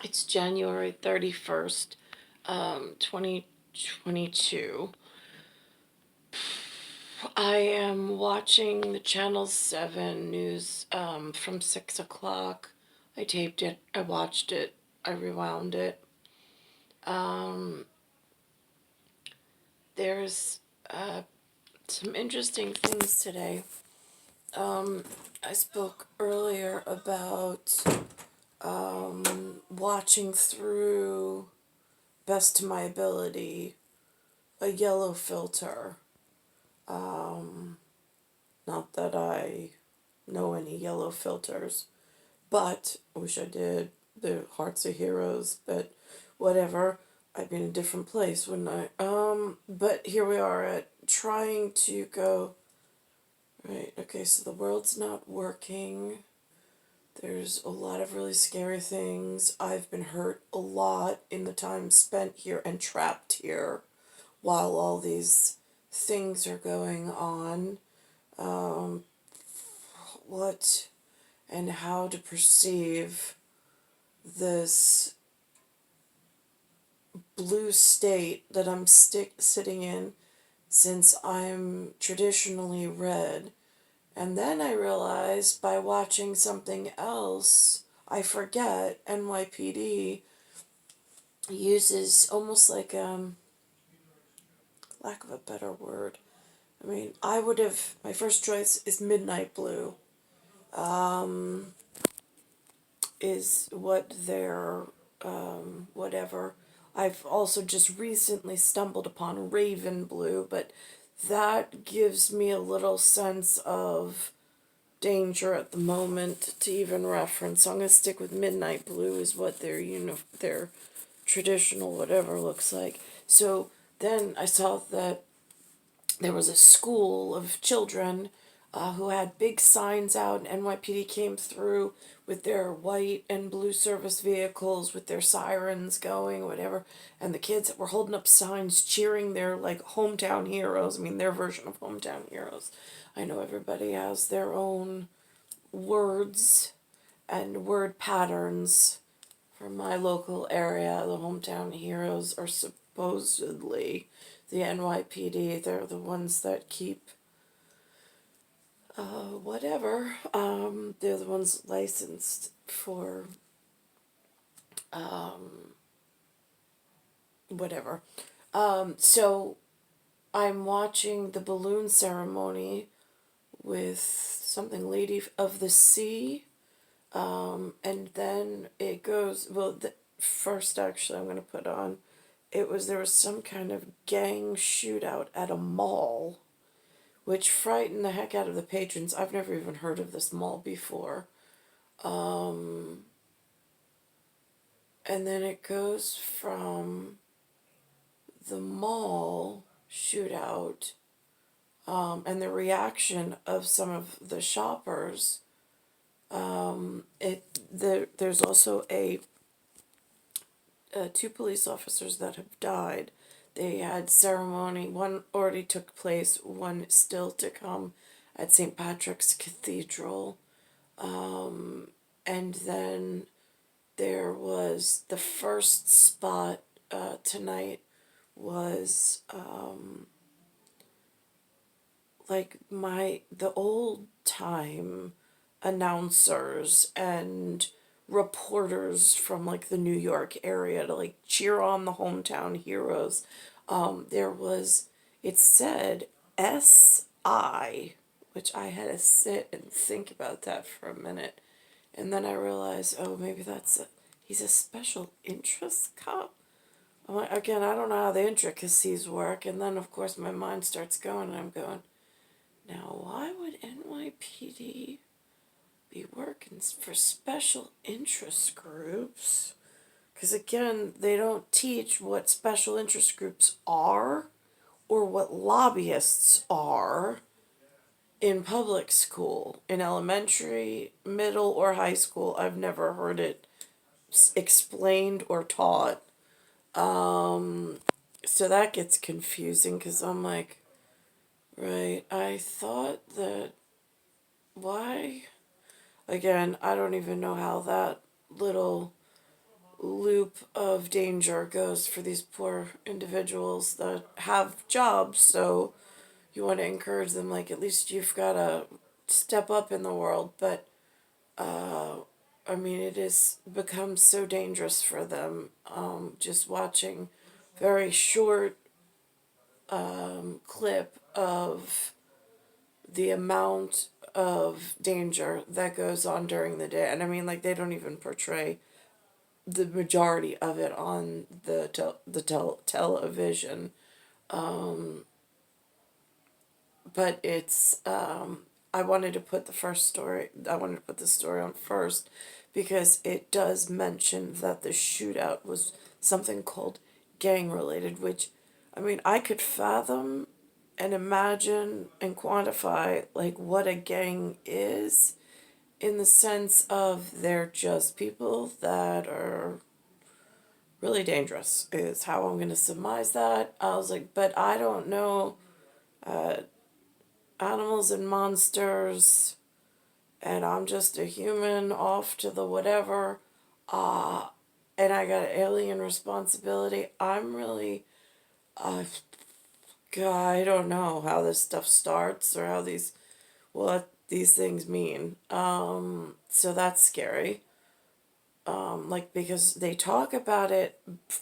It's January 31st, 2022. I am watching the Channel 7 news from 6 o'clock. I taped it, I watched it, I rewound it. Um, there's some interesting things today. I spoke earlier about watching through, best to my ability, a yellow filter. Not that I know any yellow filters, but I wish I did. The Hearts of Heroes, but whatever. I'd be in a different place, wouldn't I? But here we are at trying to go. Right, okay, so the world's not working. There's a lot of really scary things. I've been hurt a lot in the time spent here and trapped here while all these things are going on. What and how to perceive this blue state that I'm sitting in, since I'm traditionally red. And then I realized by watching something else, I forget NYPD uses almost like, lack of a better word. I mean, I would have, my first choice is midnight blue, is what their, whatever. I've also just recently stumbled upon raven blue, but that gives me a little sense of danger at the moment to even reference. So I'm going to stick with midnight blue is what their their traditional whatever looks like. So then I saw that there was a school of children who had big signs out, and NYPD came through with their white and blue service vehicles with their sirens going, whatever, and the kids were holding up signs cheering their like hometown heroes. I mean, their version of hometown heroes. I know everybody has their own words and word patterns. For my local area, the hometown heroes are supposedly the NYPD. They're the ones that keep whatever. They're the ones licensed for whatever. So I'm watching the balloon ceremony with something Lady of the Sea. And then it goes, well, first actually I'm going to put on, there was some kind of gang shootout at a mall, which frightened the heck out of the patrons. I've never even heard of this mall before. And then it goes from the mall shootout, and the reaction of some of the shoppers. There's also two police officers that have died. They had ceremony. One already took place. One still to come at St. Patrick's Cathedral. And then there was the first spot tonight was like the old time announcers and reporters from like the New York area to like cheer on the hometown heroes. There was, it said SI, which I had to sit and think about that for a minute. And then I realized, oh, maybe he's a special interest cop. I'm like, again, I don't know how the intricacies work. And then, of course, my mind starts going, and I'm going, now, why would NYPD be working for special interest groups? Because again, they don't teach what special interest groups are or what lobbyists are in public school. In elementary, middle, or high school, I've never heard it explained or taught. So that gets confusing because I'm like, right, I thought that, why? Again, I don't even know how that little loop of danger goes for these poor individuals that have jobs. So you want to encourage them, like, at least you've got to step up in the world. But I mean, it has become so dangerous for them. Just watching very short clip of the amount of danger that goes on during the day. And I mean, like, they don't even portray the majority of it on the television. But it's I wanted to put this story on first because it does mention that the shootout was something called gang related, which, I mean, I could fathom and imagine and quantify like what a gang is, in the sense of they're just people that are really dangerous, is how I'm going to surmise that. I was like, but I don't know animals and monsters, and I'm just a human off to the whatever, and I got alien responsibility. I'm really, God, I don't know how this stuff starts or what these things mean. So that's scary. Like, because they talk about it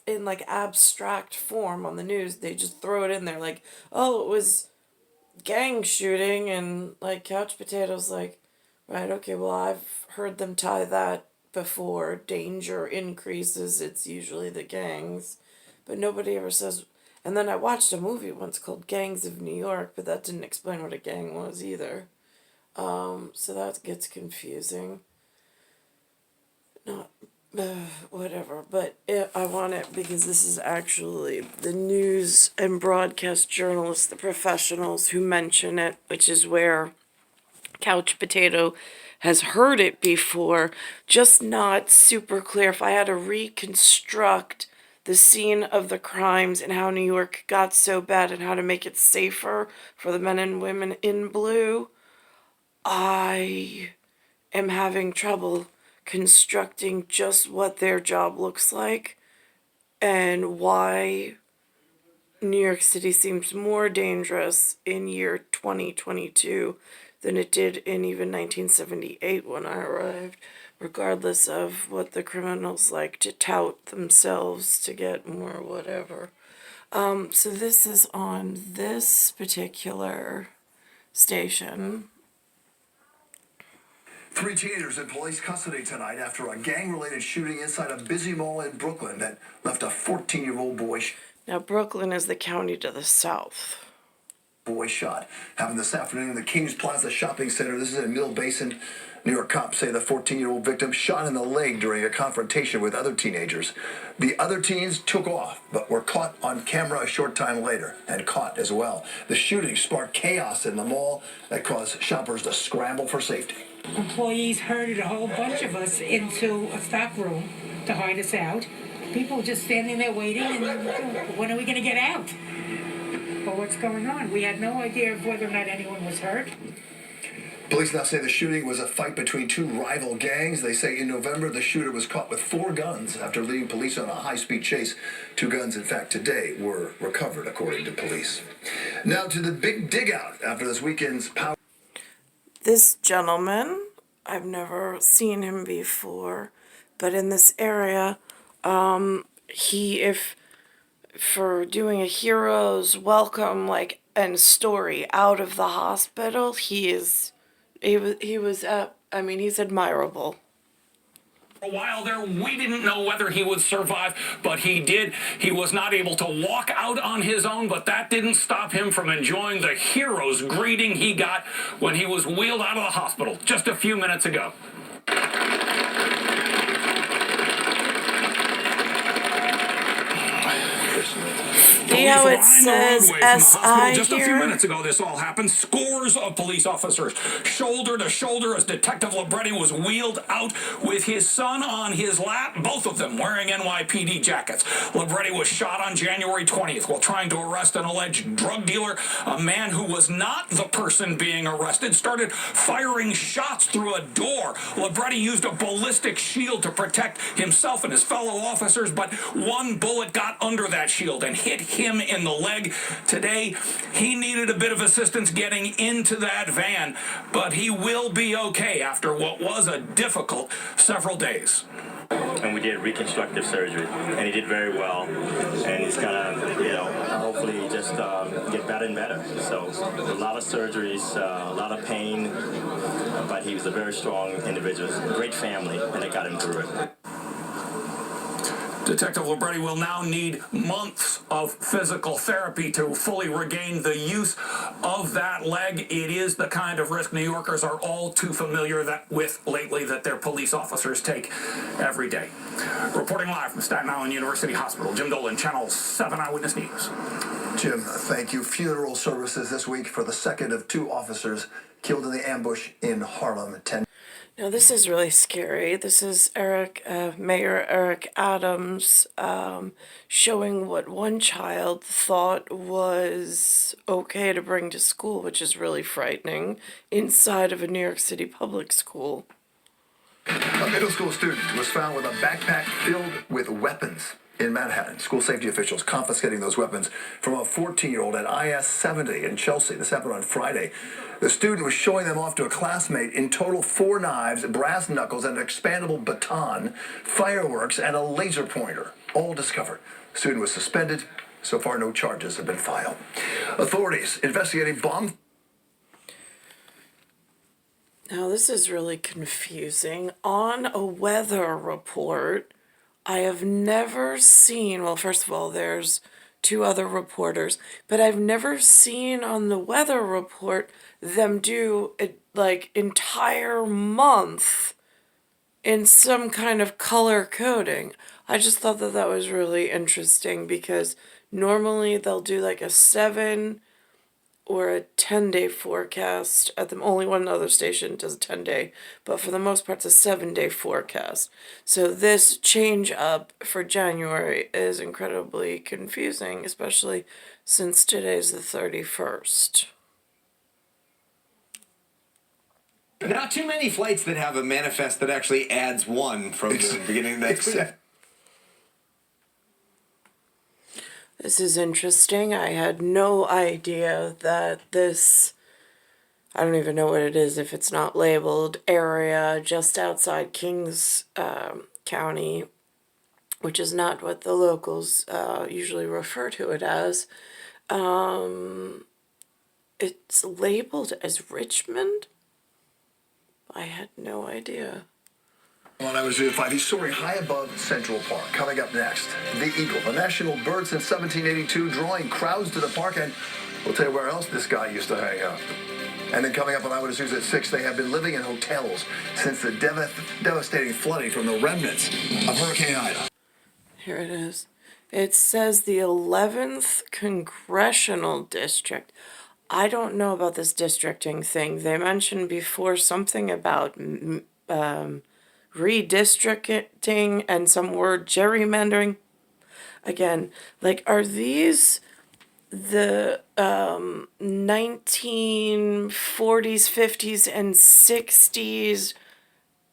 in like abstract form on the news. They just throw it in there like, oh, it was gang shooting, and like couch potatoes, like, right, okay, well, I've heard them tie that before. Danger increases, it's usually the gangs, but nobody ever says. And then I watched a movie once called Gangs of New York, but that didn't explain what a gang was either. So that gets confusing. Not whatever, but I want it because this is actually the news and broadcast journalists, the professionals who mention it, which is where Couch Potato has heard it before, just not super clear. If I had to reconstruct the scene of the crimes and how New York got so bad and how to make it safer for the men and women in blue, I am having trouble constructing just what their job looks like and why New York City seems more dangerous in year 2022 than it did in even 1978 when I arrived, regardless of what the criminals like to tout themselves to get more whatever. So this is on this particular station. 3 teenagers in police custody tonight after a gang-related shooting inside a busy mall in Brooklyn that left a 14-year-old boy Now, Brooklyn is the county to the south. Shot. Happened this afternoon in the Kings Plaza shopping center. This is in Mill Basin. New York cops say the 14-year-old victim shot in the leg during a confrontation with other teenagers. The other teens took off, but were caught on camera a short time later, and caught as well. The shooting sparked chaos in the mall that caused shoppers to scramble for safety. Employees herded a whole bunch of us into a stock room to hide us out. People were just standing there waiting, and when are we going to get out? Well, what's going on? We had no idea of whether or not anyone was hurt. Police now say the shooting was a fight between 2 rival gangs. They say in November the shooter was caught with 4 guns after leading police on a high-speed chase. 2 guns, in fact, today were recovered, according to police. Now to the big dig-out after this weekend's power. This gentleman, I've never seen him before, but in this area, if for doing a hero's welcome, like, and story out of the hospital, he's admirable. A while there, we didn't know whether he would survive, but he did. He was not able to walk out on his own, but that didn't stop him from enjoying the hero's greeting he got when he was wheeled out of the hospital just a few minutes ago. See how it says From the hospital SI just a few here? minutes ago, this all happened. Scores of police officers, shoulder to shoulder, as Detective Libretti was wheeled out with his son on his lap, both of them wearing NYPD jackets. Libretti was shot on January 20th while trying to arrest an alleged drug dealer. A man who was not the person being arrested started firing shots through a door. Libretti used a ballistic shield to protect himself and his fellow officers, but one bullet got under that shield and hit him in the leg. Today, he needed a bit of assistance getting into that van, but he will be okay after what was a difficult several days. And we did reconstructive surgery, and he did very well. And he's gonna, hopefully just get better and better. So a lot of surgeries, a lot of pain, but he was a very strong individual, great family, and they got him through it. Detective Libretti will now need months of physical therapy to fully regain the use of that leg. It is the kind of risk New Yorkers are all too familiar with lately that their police officers take every day. Reporting live from Staten Island University Hospital, Jim Dolan, Channel 7 Eyewitness News. Jim, thank you. Funeral services this week for the second of two officers killed in the ambush in Harlem. Now this is really scary. This is Mayor Eric Adams showing what one child thought was okay to bring to school, which is really frightening, inside of a New York City public school. A middle school student was found with a backpack filled with weapons in Manhattan. School safety officials confiscating those weapons from a 14-year-old at IS 70 in Chelsea. This happened on Friday. The student was showing them off to a classmate. In total, 4 knives, brass knuckles, an expandable baton, fireworks, and a laser pointer, all discovered. The student was suspended. So far, no charges have been filed. Authorities investigating bomb. Now this is really confusing. On a weather report, I have never seen, well, first of all, there's 2 other reporters, but I've never seen on the weather report them do it like entire month in some kind of color coding. I just thought that that was really interesting because normally they'll do like a 7 or a 10-day forecast. At the only one other station does a 10-day, but for the most part it's a 7-day forecast. So this change up for January is incredibly confusing, especially since today's the 31st. Not too many flights that have a manifest that actually adds 1 from the beginning of the next. This is interesting. I had no idea that this, I don't even know what it is if it's not labeled, area just outside Kings County, which is not what the locals usually refer to it as. It's labeled as Richmond? I had no idea. On I was 5. He's soaring high above Central Park. Coming up next, the eagle, the national bird since 1782, drawing crowds to the park, and we'll tell you where else this guy used to hang out. And then coming up on Eyewitness News at 6, they have been living in hotels since the devastating flooding from the remnants of Hurricane Ida. Here it is. It says the 11th Congressional District. I don't know about this districting thing. They mentioned before something about redistricting and some word gerrymandering. Again, like, are these the 1940s, 50s, and 60s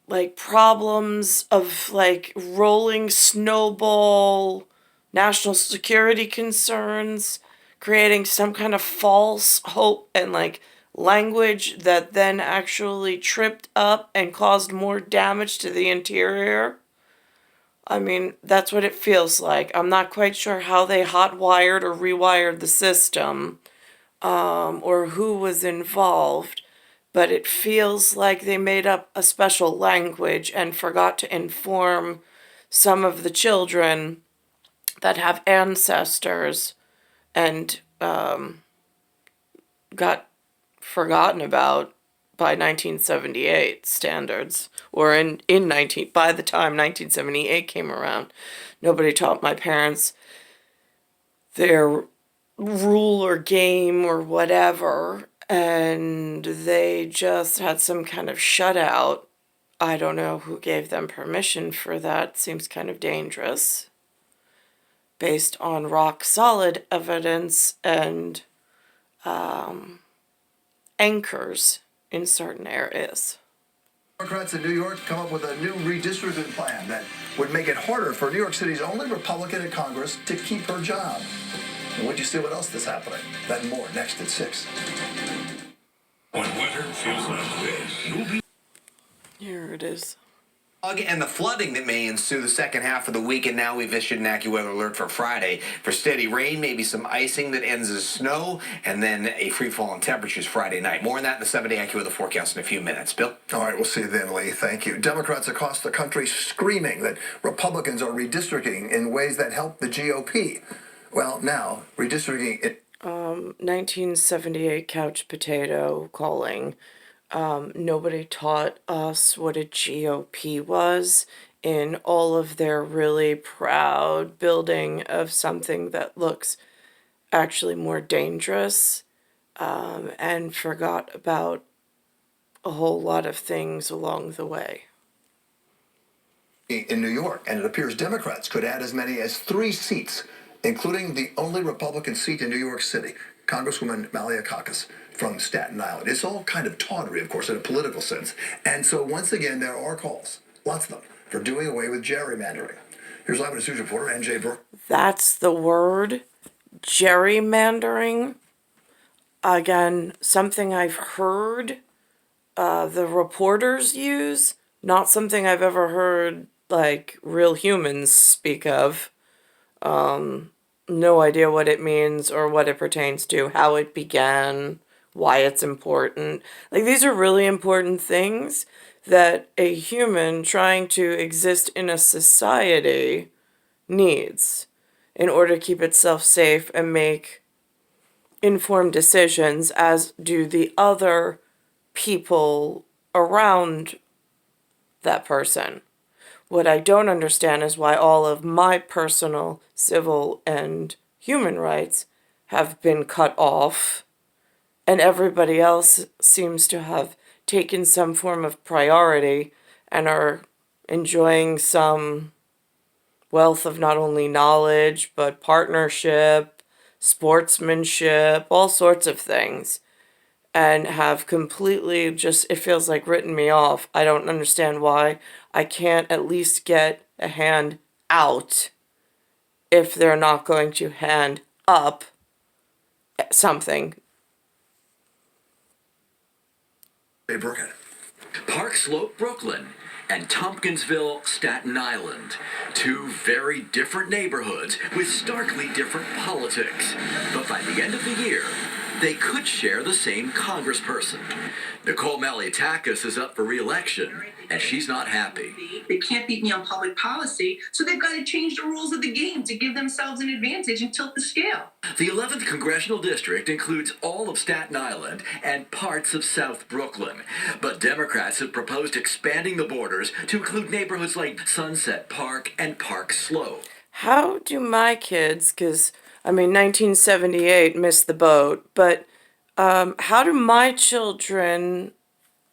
like problems of like rolling snowball national security concerns, creating some kind of false hope and like language that then actually tripped up and caused more damage to the interior? I mean, that's what it feels like. I'm not quite sure how they hot-wired or rewired the system, or who was involved, but it feels like they made up a special language and forgot to inform some of the children that have ancestors and got forgotten about by 1978 standards, or by the time 1978 came around. Nobody taught my parents their rule or game or whatever, and they just had some kind of shutout. I don't know who gave them permission for that. Seems kind of dangerous based on rock solid evidence and anchors in certain areas. Democrats in New York come up with a new redistricting plan that would make it harder for New York City's only Republican in Congress to keep her job. And would you see what else is happening? That and more next at 6. When weather feels like this, you'll be... Here it is. And the flooding that may ensue the second half of the week, and now we've issued an AccuWeather alert for Friday for steady rain, maybe some icing that ends as snow, and then a free fall in temperatures Friday night. More on that in the 7-day AccuWeather forecast in a few minutes. Bill? All right, we'll see you then, Lee. Thank you. Democrats across the country screaming that Republicans are redistricting in ways that help the GOP. Well, now, redistricting... 1978 couch potato calling. Nobody taught us what a GOP was in all of their really proud building of something that looks actually more dangerous, and forgot about a whole lot of things along the way. in New York, and it appears Democrats could add as many as 3 seats, including the only Republican seat in New York City, Congresswoman Maliakakis from Staten Island. It's all kind of tawdry, of course, in a political sense. And so once again, there are calls, lots of them, for doing away with gerrymandering. Here's Eyewitness News reporter N.J. Brooke. That's the word, gerrymandering. Again, something I've heard the reporters use, not something I've ever heard, like, real humans speak of. No idea what it means or what it pertains to, how it began, why it's important. Like, these are really important things that a human trying to exist in a society needs in order to keep itself safe and make informed decisions, as do the other people around that person. What I don't understand is why all of my personal, civil, and human rights have been cut off, and everybody else seems to have taken some form of priority and are enjoying some wealth of not only knowledge, but partnership, sportsmanship, all sorts of things, and have completely just, it feels like, written me off. I don't understand why I can't at least get a hand out if they're not going to hand up something. Hey, Brooke. Park Slope, Brooklyn, and Tompkinsville, Staten Island. 2 very different neighborhoods with starkly different politics. But by the end of the year, they could share the same congressperson. Nicole Maliatakis is up for re-election, and she's not happy. They can't beat me on public policy, so they've got to change the rules of the game to give themselves an advantage and tilt the scale. The 11th Congressional District includes all of Staten Island and parts of South Brooklyn. But Democrats have proposed expanding the borders to include neighborhoods like Sunset Park and Park Slope. How do my kids, because, 1978 missed the boat, but how do my children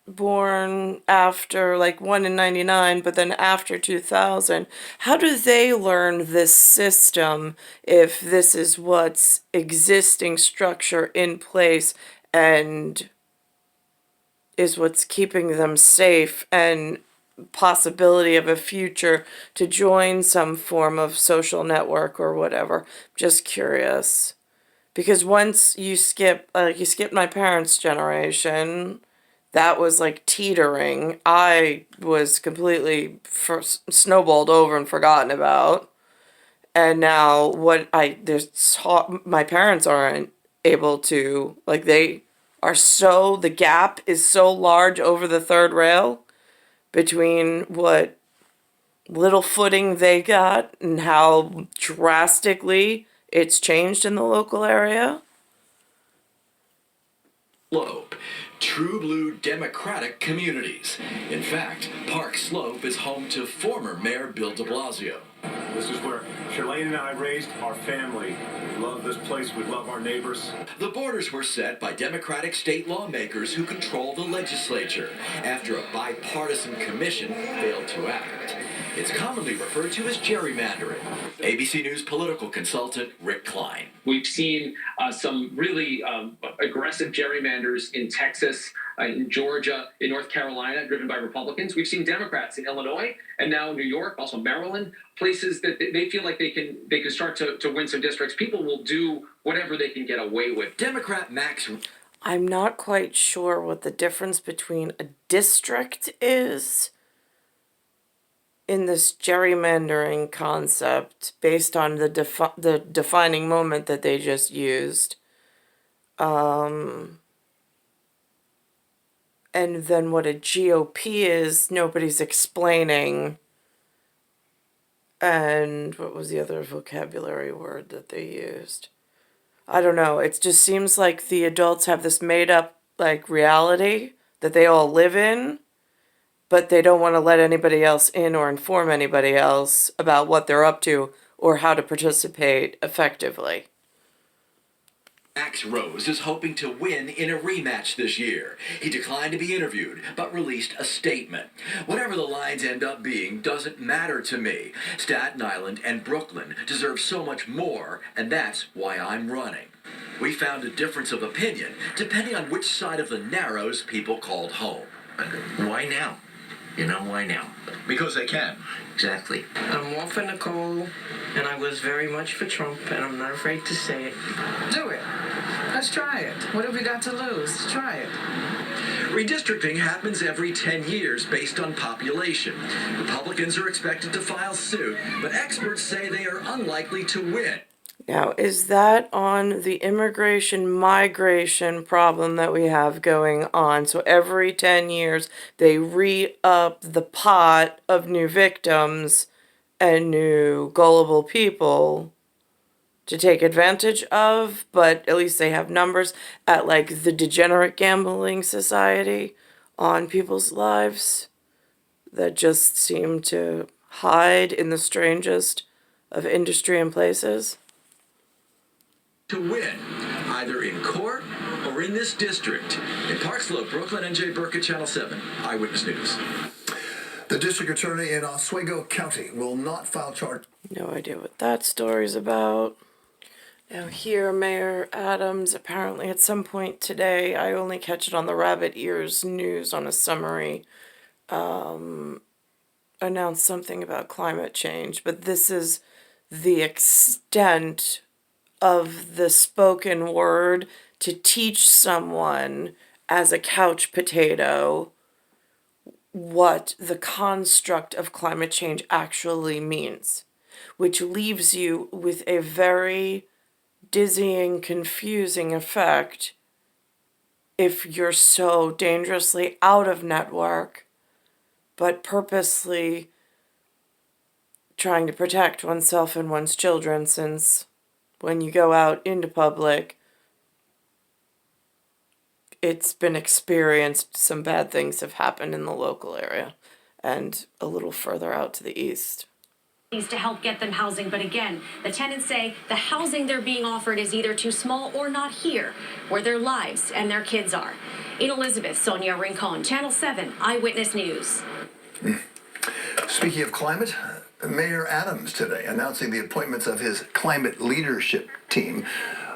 born after, like, 1 in 99, but then after 2000, how do they learn this system if this is what's existing structure in place and is what's keeping them safe and possibility of a future to join some form of social network or whatever? Just curious. Because once you skip my parents' generation, that was like teetering. I was completely snowballed over and forgotten about. And now my parents aren't able to, like, they are so, the gap is so large over the third rail between what little footing they got and how drastically it's changed in the local area. Slope. true blue Democratic communities. In fact, Park Slope is home to former Mayor Bill de Blasio. This is where Shalane and I raised our family. We love this place. We love our neighbors. The borders were set by Democratic state lawmakers who control the legislature after a bipartisan commission failed to act. It's commonly referred to as gerrymandering. ABC News political consultant Rick Klein. We've seen some really aggressive gerrymanders in Texas, in Georgia, in North Carolina, driven by Republicans. We've seen Democrats in Illinois and now New York, also Maryland, places that they feel like they can start to win some districts. People will do whatever they can get away with. Democrat Max. I'm not quite sure what the difference between a district is in this gerrymandering concept based on the defining moment that they just used. And then what a GOP is, nobody's explaining. And what was the other vocabulary word that they used? I don't know. It just seems like the adults have this made up like reality that they all live in, but they don't want to let anybody else in or inform anybody else about what they're up to or how to participate effectively. Max Rose is hoping to win in a rematch this year. He declined to be interviewed, but released a statement. Whatever the lines end up being doesn't matter to me. Staten Island and Brooklyn deserve so much more, and that's why I'm running. We found a difference of opinion depending on which side of the Narrows people called home. Why now? You know, why now? Because they can. Exactly. I'm more for Nicole, and I was very much for Trump, and I'm not afraid to say it. Do it. Let's try it. What have we got to lose? Try it. Redistricting happens every 10 years based on population. Republicans are expected to file suit, but experts say they are unlikely to win. Now, is that on the immigration-migration problem that we have going on? So every 10 years, they re-up the pot of new victims and new gullible people to take advantage of, but at least they have numbers at like the degenerate gambling society on people's lives that just seem to hide in the strangest of industry and places. To win, either in court or in this district. In Park Slope, Brooklyn, NJ Burkett, Channel 7, Eyewitness News. The district attorney in Oswego County will not file charge. No idea what that story's about. Now here, Mayor Adams, apparently at some point today, I only catch it on the Rabbit Ears News on a summary, announced something about climate change, but this is the extent of the spoken word to teach someone as a couch potato what the construct of climate change actually means, which leaves you with a very dizzying, confusing effect if you're so dangerously out of network, but purposely trying to protect oneself and one's children, since when you go out into public, it's been experienced, some bad things have happened in the local area and a little further out to the east. To help get them housing, but again, the tenants say the housing they're being offered is either too small or not here, where their lives and their kids are. In Elizabeth, Sonia Rincon, Channel 7, Eyewitness News. Speaking of climate, Mayor Adams today announcing the appointments of his climate leadership team.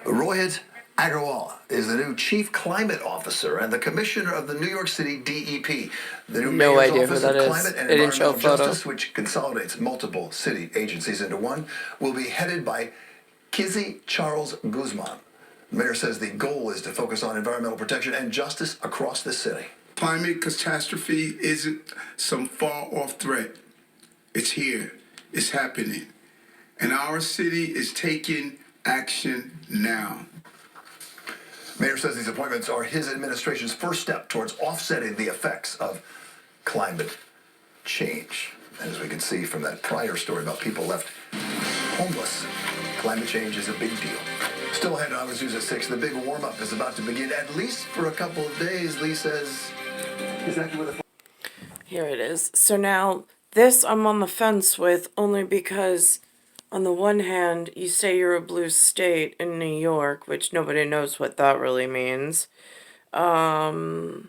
Rohit Agrawal is the new chief climate officer and the commissioner of the New York City DEP. The new No mayor's idea who Office that of is. Climate and They didn't show a Environmental photo. Justice, which consolidates multiple city agencies into one, will be headed by Kizzy Charles Guzman. The mayor says the goal is to focus on environmental protection and justice across the city. Climate catastrophe isn't some far-off threat. It's here. It's happening. And our city is taking action now. Mayor says these appointments are his administration's first step towards offsetting the effects of climate change. And as we can see from that prior story about people left homeless, climate change is a big deal. Still ahead, I was news at 6. The big warm-up is about to begin, at least for a couple of days. Lee says exactly where the... Here it is. So now, this I'm on the fence with only because, on the one hand, you say you're a blue state in New York, which nobody knows what that really means. And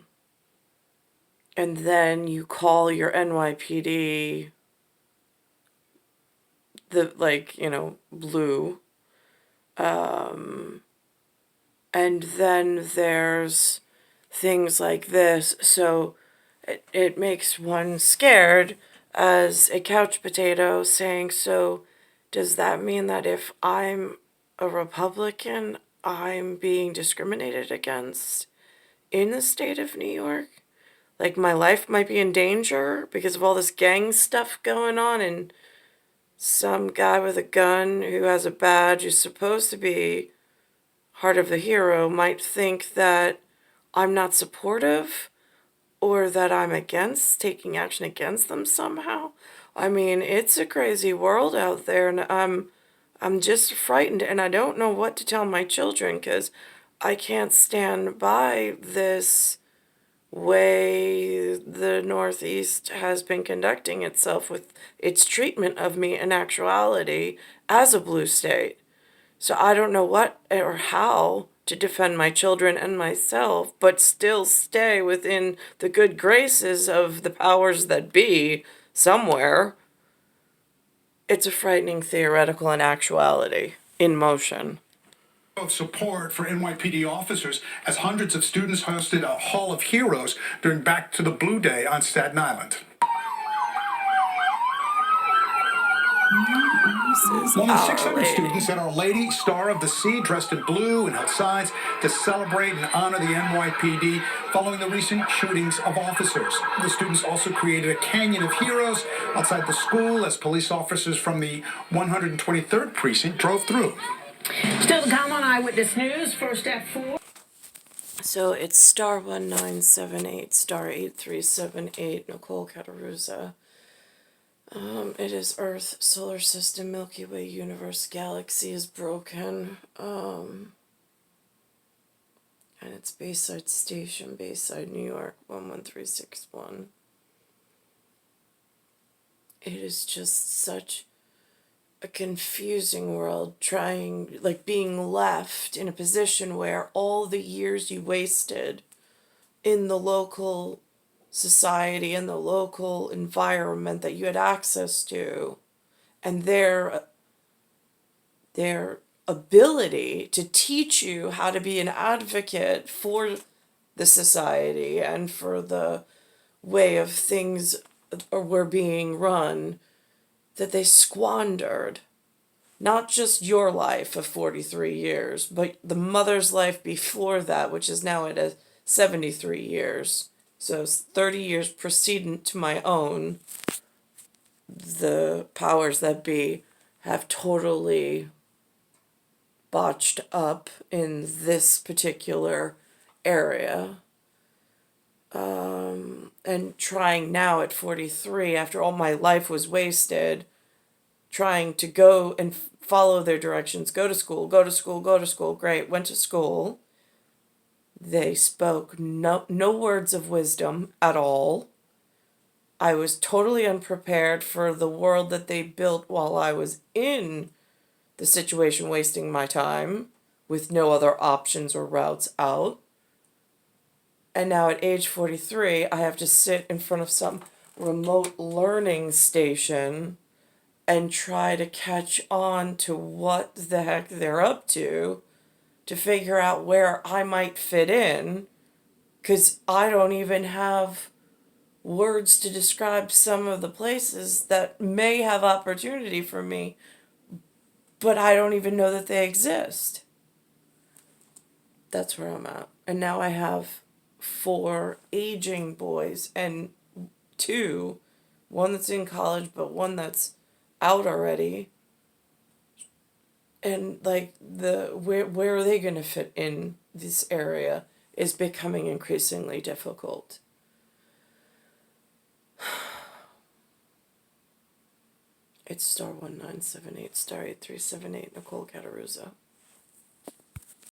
then you call your NYPD blue. And then there's things like this. So it makes one scared as a couch potato saying, so does that mean that if I'm a Republican, I'm being discriminated against in the state of New York? Like my life might be in danger because of all this gang stuff going on, and some guy with a gun who has a badge who's supposed to be Heart of the Hero might think that I'm not supportive or that I'm against taking action against them somehow. I mean, it's a crazy world out there, and I'm just frightened, and I don't know what to tell my children because I can't stand by this way the Northeast has been conducting itself with its treatment of me in actuality as a blue state. So I don't know what or how to defend my children and myself, but still stay within the good graces of the powers that be somewhere. It's a frightening theoretical and actuality in motion. Of support for NYPD officers as hundreds of students hosted a Hall of Heroes during Back to the Blue Day on Staten Island. More than 600 students at Our Lady, Star of the Sea, dressed in blue and held signs to celebrate and honor the NYPD following the recent shootings of officers. The students also created a canyon of heroes outside the school as police officers from the 123rd Precinct drove through. Still to come on Eyewitness News, first at 4. So it's star 1978, star 8378, Nicole Cattaruzza. It is Earth, solar system, Milky Way, universe, galaxy is broken. And it's Bayside Station, Bayside, New York, 11361. It is just such a confusing world, being left in a position where all the years you wasted in the local society and the local environment that you had access to, and their ability to teach you how to be an advocate for the society and for the way of things were being run, that they squandered. Not just your life of 43 years, but the mother's life before that, which is now at 73 years. So 30 years precedent to my own. The powers that be have totally botched up in this particular area. And trying now at 43, after all my life was wasted, trying to go and follow their directions, go to school, go to school, go to school. Great, went to school. They spoke no words of wisdom at all. I was totally unprepared for the world that they built while I was in the situation, wasting my time with no other options or routes out. And now at age 43, I have to sit in front of some remote learning station and try to catch on to what the heck they're up to figure out where I might fit in, because I don't even have words to describe some of the places that may have opportunity for me, but I don't even know that they exist. That's where I'm at. And now I have 4 aging boys and 2, one that's in college, but one that's out already. And where are they going to fit in this area is becoming increasingly difficult. It's star 1978, star 8378, Nicole Cattaruzza.